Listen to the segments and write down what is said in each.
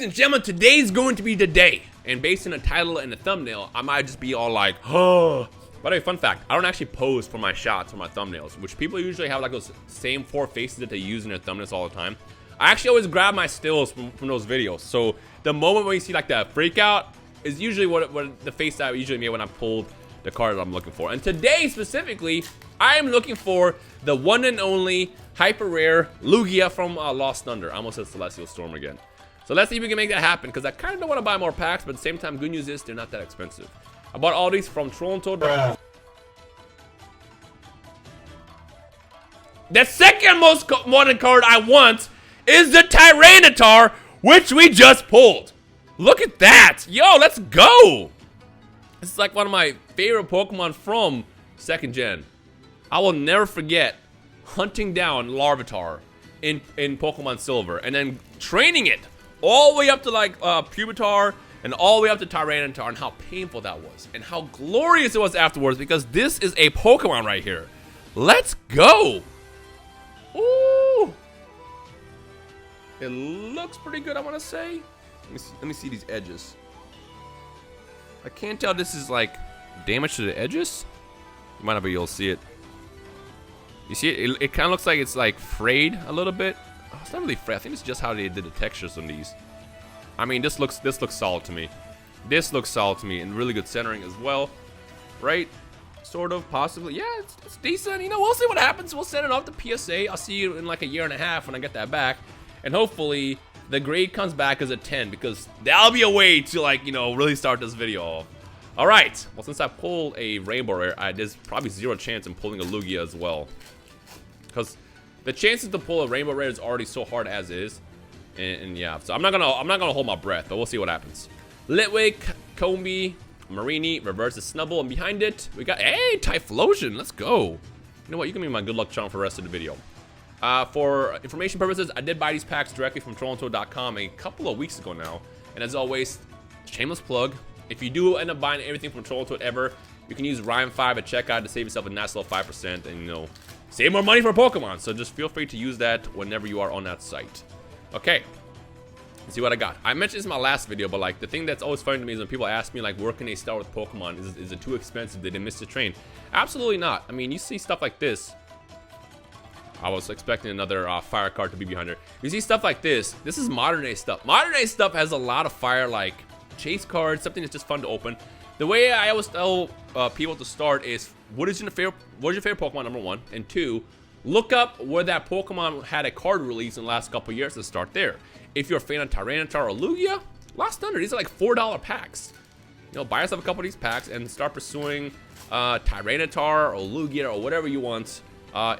and gentlemen, today's going to be the day. And based on the title and the thumbnail, I might just be all like, oh. By the way, fun fact, I don't actually pose for my shots or my thumbnails, which people usually have like those same 4 faces that they use in their thumbnails all the time. I actually always grab my stills from those videos. So the moment when you see like that freak out is usually what the face that I usually made when I pulled the card that I'm looking for. And today specifically, I am looking for the one and only hyper rare Lugia from Lost Thunder. I almost said Celestial Storm again. So let's see if we can make that happen, because I kind of don't want to buy more packs, but at the same time, good news is they're not that expensive. I bought all these from Toronto. The second most wanted card I want is the Tyranitar, which we just pulled. Look at that. Yo, let's go. This is like one of my favorite Pokemon from 2nd gen. I will never forget hunting down Larvitar in Pokemon Silver and then training it all the way up to like Pupitar and all the way up to Tyranitar, and how painful that was and how glorious it was afterwards, because this is a Pokemon right here. Let's go. Ooh. It looks pretty good, I want to say. Let me see these edges. I can't tell this is like damage to the edges. You might not be able to see it. You see it? It kind of looks like it's like frayed a little bit. Oh, it's not really frayed. I think it's just how they did the textures on these. I mean, this looks solid to me. This looks solid to me, and really good centering as well, right? Sort of, possibly. Yeah, it's decent. You know, we'll see what happens. We'll send it off to PSA. I'll see you in like a year and a half when I get that back, and hopefully the grade comes back as a 10, because that'll be a way to, like, you know, really start this video off. All right. Well, since I pulled a Rainbow Rare, there's probably 0 chance in pulling a Lugia as well, because the chances to pull a Rainbow Rare is already so hard as is. And yeah, so I'm not gonna hold my breath, but we'll see what happens. Litwick, Combi, Marini, reverses Snubble, and behind it we got Typhlosion. Let's go. You know what? You can be my good luck charm for the rest of the video. For information purposes, I did buy these packs directly from Toronto.com a couple of weeks ago now. And as always, shameless plug. If you do end up buying everything from Toronto ever, you can use Rhyme5 at checkout to save yourself a nice little 5%, and, you know, save more money for Pokemon. So just feel free to use that whenever you are on that site. Okay, let's see what I got. I mentioned this in my last video, but like the thing that's always funny to me is when people ask me like, where can they start with Pokemon? Is it too expensive? Did they miss the train? Absolutely not. I mean, you see stuff like this. I was expecting another fire card to be behind her. You see stuff like this. This is modern day stuff. Modern day stuff has a lot of fire, like chase cards, something that's just fun to open. The way I always tell people to start is, what is your favorite Pokemon, number 1, and 2, look up where that Pokemon had a card release in the last couple years to start there. If you're a fan of Tyranitar or Lugia, Lost Thunder, these are like $4 packs. You know, buy yourself a couple of these packs and start pursuing Tyranitar or Lugia or whatever you want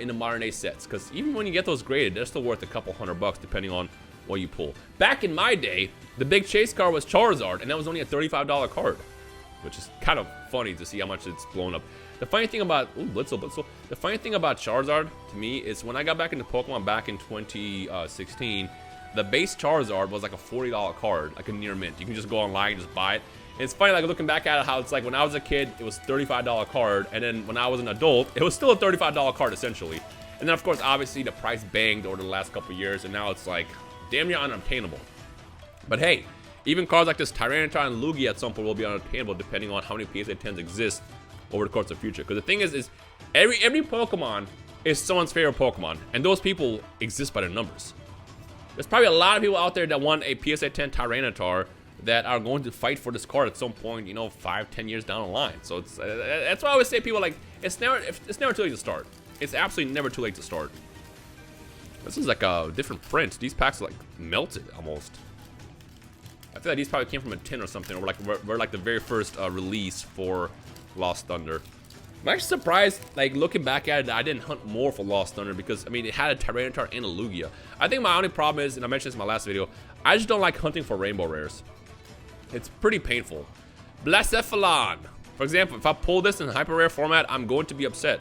in the modern day sets. Because even when you get those graded, they're still worth a couple $100 depending on what you pull. Back in my day, the big chase card was Charizard, and that was only a $35 card, which is kind of funny to see how much it's blown up. The funny thing about Blitzel. The funny thing about Charizard to me is when I got back into Pokemon back in 2016, the base Charizard was like a $40 card, like a near mint. You can just go online and just buy it. And it's funny, like looking back at it, how it's like when I was a kid, it was $35 card, and then when I was an adult, it was still a $35 card essentially. And then of course, obviously the price banged over the last couple of years, and now it's like damn near unobtainable. But hey, even cards like this Tyranitar and Lugia at some point will be unobtainable depending on how many PSA 10s exist over the course of the future. Because the thing is every Pokemon is someone's favorite Pokemon, and those people exist by their numbers. There's probably a lot of people out there that want a PSA 10 Tyranitar that are going to fight for this card at some point, you know, 5-10 years down the line. So it's that's why I always say people like, it's never too late to start. It's absolutely never too late to start. This is like a different print. These packs are like melted almost. I feel like these probably came from a tin or something, or like we're like the very first release for Lost Thunder. I'm actually surprised, like looking back at it, that I didn't hunt more for Lost Thunder, because I mean it had a Tyranitar and a Lugia. I think my only problem is, and I mentioned this in my last video, I just don't like hunting for Rainbow Rares. It's pretty painful. Blacephalon, for example, if I pull this in hyper rare format, I'm going to be upset.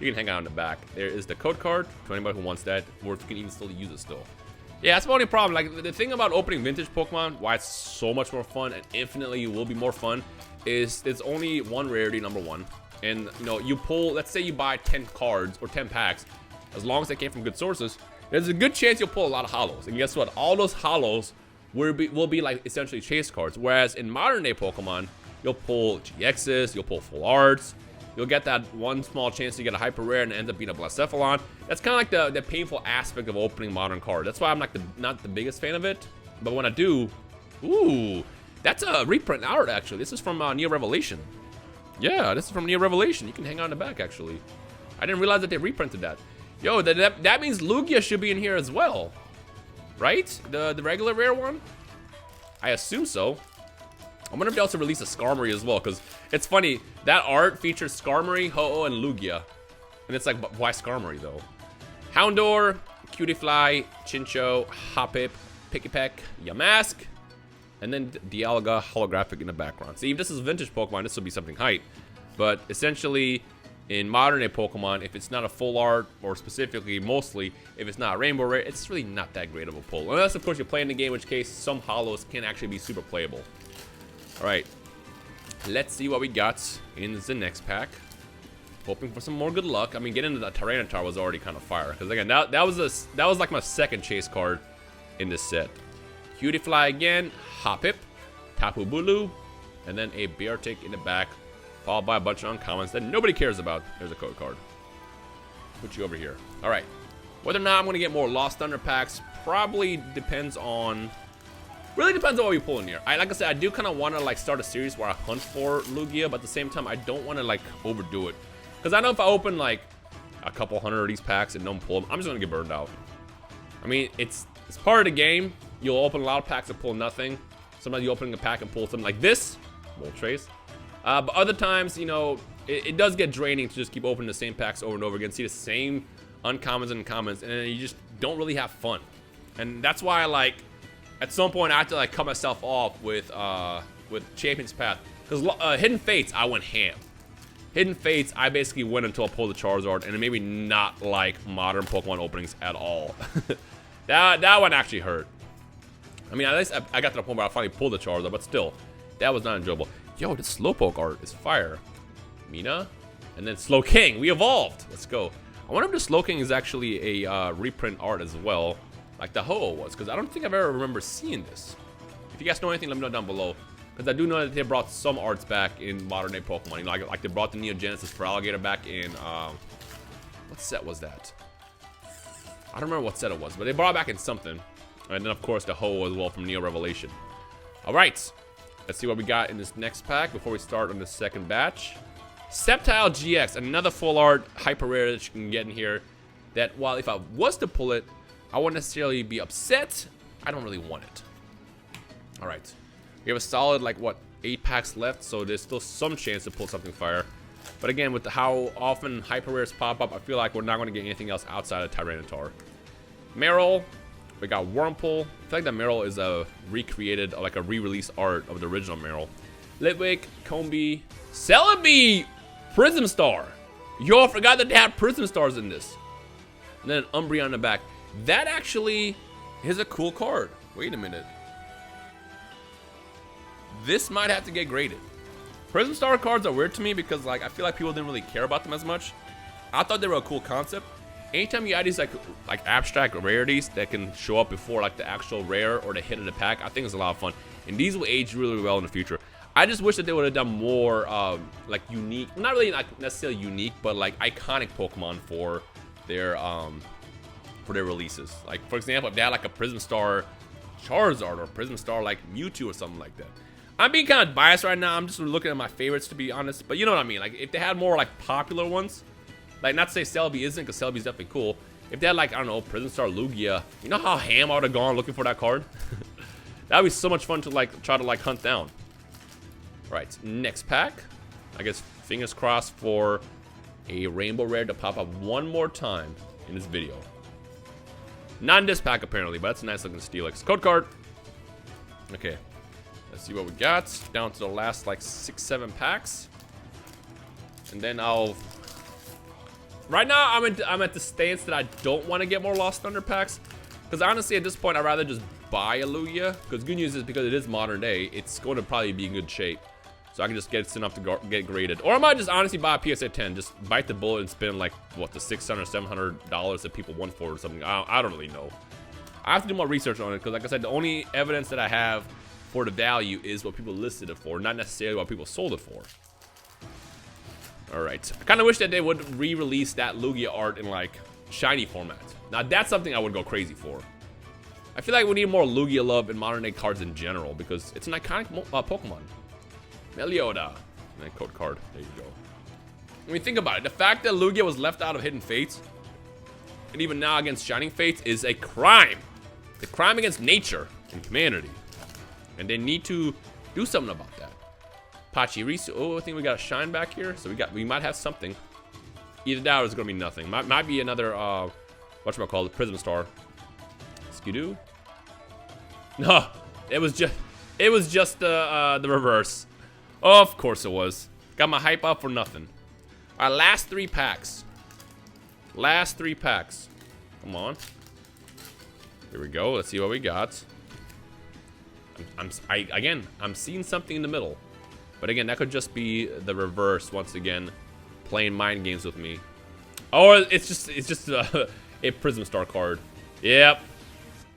You can hang out in the back. There is the code card to anybody who wants that, or if you can even still use it still. Yeah, that's my only problem. Like the thing about opening vintage Pokemon, why it's so much more fun and infinitely will be more fun, is it's only one rarity, number 1. And you know, you pull, let's say you buy 10 cards or 10 packs, as long as they came from good sources, there's a good chance you'll pull a lot of holos. And guess what? All those holos will be like essentially chase cards. Whereas in modern day Pokemon, you'll pull GXs, you'll pull full arts, you'll get that one small chance to get a hyper rare and end up being a Blacephalon. That's kind of like the painful aspect of opening modern cards. That's why I'm like not the biggest fan of it. But when I do, ooh, that's a reprint art actually. This is from Neo Revelation. Yeah, this is from Neo Revelation. You can hang on the back actually. I didn't realize that they reprinted that. Yo, that means Lugia should be in here as well, right? The regular rare one? I assume so. I wonder if they also release a Skarmory as well, because it's funny, that art features Skarmory, Ho-Oh, and Lugia. And it's like, why Skarmory though? Houndour, Cutiefly, Chinchou, Hoppip, Pikipek, Yamask, and then Dialga holographic in the background. See, if this is vintage Pokemon, this will be something hype. But essentially, in modern day Pokemon, if it's not a full art, or specifically, mostly, if it's not a Rainbow Rare, it's really not that great of a pull. Unless, of course, you're playing the game, in which case some holos can actually be super playable. Alright, let's see what we got in the next pack. Hoping for some more good luck. I mean, getting into that Tyranitar was already kind of fire. Because again, that was like my second chase card in this set. Cutiefly again, Hoppip, Tapu Bulu, and then a Beartic in the back. Followed by a bunch of uncommons that nobody cares about. There's a code card. Put you over here. Alright. Whether or not I'm going to get more Lost Thunder packs probably depends on... Really depends on what we pull in here. Like I said, I do kind of want to like start a series where I hunt for Lugia, but at the same time, I don't want to like overdo it. Because I know if I open like a couple hundred of these packs and don't pull them, I'm just going to get burned out. I mean, it's part of the game. You'll open a lot of packs and pull nothing. Sometimes you open a pack and pull something like this. Moltres. But other times, you know, it does get draining to just keep opening the same packs over and over again, see the same uncommons and commons, and then you just don't really have fun. And that's why I like, at some point I have to like cut myself off with Champion's Path. Because Hidden Fates, I went ham. Hidden Fates, I basically went until I pulled the Charizard, and it made me not like modern Pokemon openings at all. that one actually hurt. I mean, at least I got to the point where I finally pulled the Charizard, but still, that was not enjoyable. Yo, this Slowpoke art is fire. Mina. And then Slowking. We evolved. Let's go. I wonder if the Slowking is actually a reprint art as well. Like the Ho-Oh was. Because I don't think I've ever remember seeing this. If you guys know anything, let me know down below. Because I do know that they brought some arts back in modern day Pokemon. You know, like they brought the Neo Genesis for Alligator back in... what set was that? I don't remember what set it was. But they brought it back in something. And then, of course, the Ho-Oh as well from Neo Revelation. Alright. Let's see what we got in this next pack before we start on the second batch. Sceptile GX, another full art hyper rare that you can get in here. That while if I was to pull it, I wouldn't necessarily be upset. I don't really want it. All right, we have a solid like what 8 packs left, so there's still some chance to pull something fire. But again, with how often hyper rares pop up, I feel like we're not going to get anything else outside of Tyranitar. Meryl. We got Wurmple. I feel like that Meryl is a recreated, like a re-release art of the original Meryl. Litwick, Combee, Celebi, Prism Star. Yo, I forgot that they had Prism Stars in this. And then an Umbreon on the back. That actually is a cool card. Wait a minute. This might have to get graded. Prism Star cards are weird to me because like I feel like people didn't really care about them as much. I thought they were a cool concept. Anytime you add these like abstract rarities that can show up before like the actual rare or the hit of the pack, I think it's a lot of fun. And these will age really well in the future. I just wish that they would have done more like unique, not really like necessarily unique, but like iconic Pokemon for their releases. Like for example, if they had like a Prism Star Charizard or Prism Star like Mewtwo or something like that. I'm being kind of biased right now. I'm just looking at my favorites to be honest, but you know what I mean. Like if they had more like popular ones. Like, not to say Celebi isn't, because Celebi's definitely cool. If they had, like, I don't know, Prism Star Lugia, you know how ham I would have gone looking for that card? That would be so much fun to, like, try to, like, hunt down. Right, next pack. I guess fingers crossed for a Rainbow Rare to pop up one more time in this video. Not in this pack, apparently, but that's a nice looking Steelix. Code card. Okay, let's see what we got. Down to the last, like, 6-7 packs. And then I'll... Right now, I'm at the stance that I don't want to get more Lost Thunder packs. Because honestly, at this point, I'd rather just buy a Lugia. Because good news is, because it is modern day, it's going to probably be in good shape. So I can just get it enough to get graded. Or I might just honestly buy a PSA 10. Just bite the bullet and spend like, what, the $600, $700 that people want for or something. I don't really know. I have to do more research on it because, like I said, the only evidence that I have for the value is what people listed it for, not necessarily what people sold it for. All right. I kind of wish that they would re-release that Lugia art in, like, shiny format. Now, that's something I would go crazy for. I feel like we need more Lugia love in modern day cards in general because it's an iconic Pokemon. Melioda. And then code card. There you go. When you think about it, the fact that Lugia was left out of Hidden Fates, and even now against Shining Fates, is a crime. It's a crime against nature and humanity. And they need to do something about that. Pachirisu. Oh, I think we got a shine back here. So we might have something. Either that or it's gonna be nothing. Might be another whatchamacallit, Prism Star. Skidoo? No, it was just the reverse. Oh, of course it was. Got my hype up for nothing. Our last 3 packs. Last 3 packs. Come on. Here we go. Let's see what we got. Again, I'm seeing something in the middle. But again, that could just be the reverse once again, playing mind games with me. Or it's just a Prism Star card. Yep.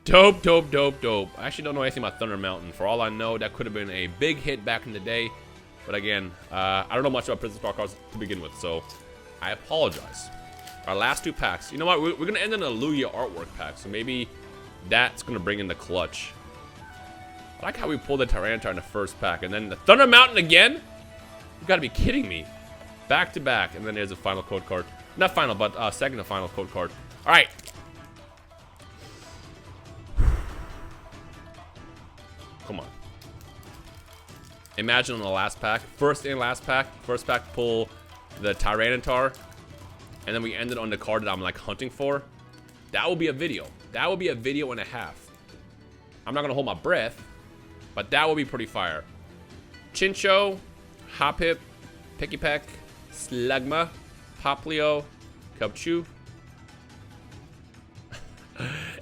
Dope, dope, dope, dope. I actually don't know anything about Thunder Mountain. For all I know, that could have been a big hit back in the day. But again, I don't know much about Prism Star cards to begin with, so I apologize. Our last 2 packs. You know what? We're going to end in a Lugia artwork pack, so maybe that's going to bring in the clutch. I like how we pulled the Tyranitar in the first pack, and then the Thunder Mountain again? You got to be kidding me. Back to back, and then there's a final code card. Not final, but second to final code card. All right. Come on. Imagine on the last pack, first pack pull the Tyranitar, and then we ended on the card that I'm like hunting for. That will be a video. That will be a video and a half. I'm not gonna hold my breath, but that will be pretty fire. Chincho, Hoppip, Pikipek, Slugma, Poplio, Cubchoo,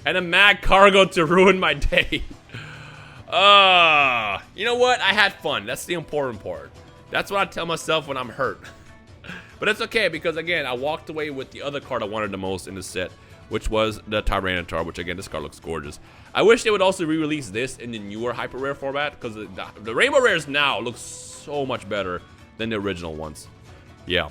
and a Mad Cargo to ruin my day. You know what? I had fun. That's the important part. That's what I tell myself when I'm hurt. But it's okay because, again, I walked away with the other card I wanted the most in the set, which was the Tyranitar, which, again, this card looks gorgeous. I wish they would also re-release this in the newer Hyper Rare format because the Rainbow Rares now look so much better than the original ones. Yeah.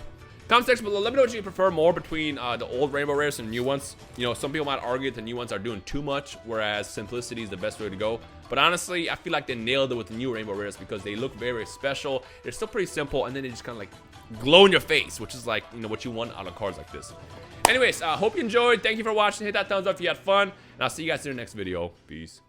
Comment section below. Let me know what you prefer more between the old Rainbow Rares and new ones. You know, some people might argue that the new ones are doing too much, whereas simplicity is the best way to go. But honestly, I feel like they nailed it with the new Rainbow Rares because they look very special. They're still pretty simple, and then they just kind of like glow in your face, which is like, you know, what you want out of cards like this. Anyways, hope you enjoyed. Thank you for watching. Hit that thumbs up if you had fun, and I'll see you guys in the next video. Peace.